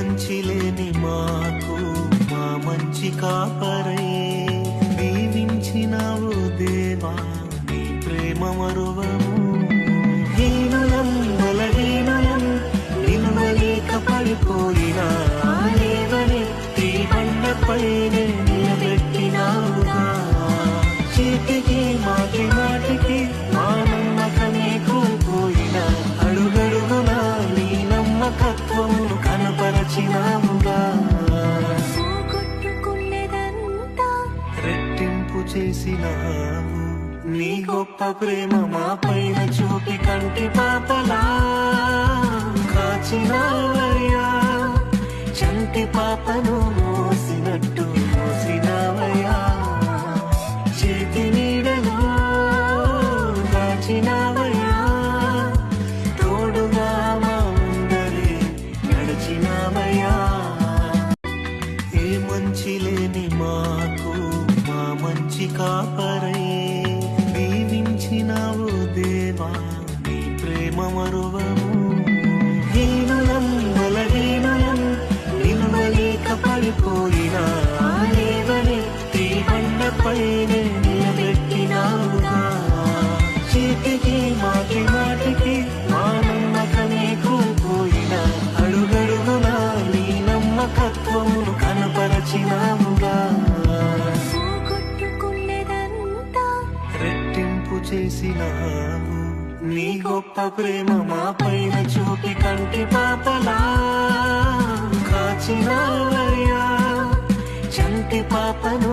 మంచి లేని మాకు మా మంచి కాపరై దీవించినావు దేవా, నీ ప్రేమ మరువము. హీనులం బలహీనులం నిలువలేక పడిపోయినా లేవనెత్తి బండపైనే నిలబెట్టినావుగా. చీటికి మాటి మాటికి మా నమ్మకమే కోల్పోయినా అడుగడుగునా నీ నమ్మకత్వమును కనపరచినావుగా. రెట్టింపు చేసినావు నీ గొప్ప ప్రేమ మా పైన చూపి కంటి పాపలా కాచినావయ్యా. చంటి పాపను మోసినట్టు మోసినావయ్యా. చేతి నీడలో దాచినావయ్యా. తోడుగా మా ముందరే నడిచినావయ్యా. ఏ మంచి లేని మాకు మా మంచి కాపరై దీవించినావు దేవా, నీ ప్రేమ మరువము. హీనులం బలహీనులం నిలువలేక పడిపోయినా లేవనెత్తి బండపైనే నిలబెట్టినావుగా. చీటికి మాటి మాటికి మా నమ్మకమే కోల్పోయినా అడుగడుగునా నీ నమ్మకత్వమును కనపరచినావుగా. రెట్టింపు చేసినావు నీ గొప్ప ప్రేమ మా పైన చూపి కంటి పాపలా కాచినావయ్యా. చంటి పాపను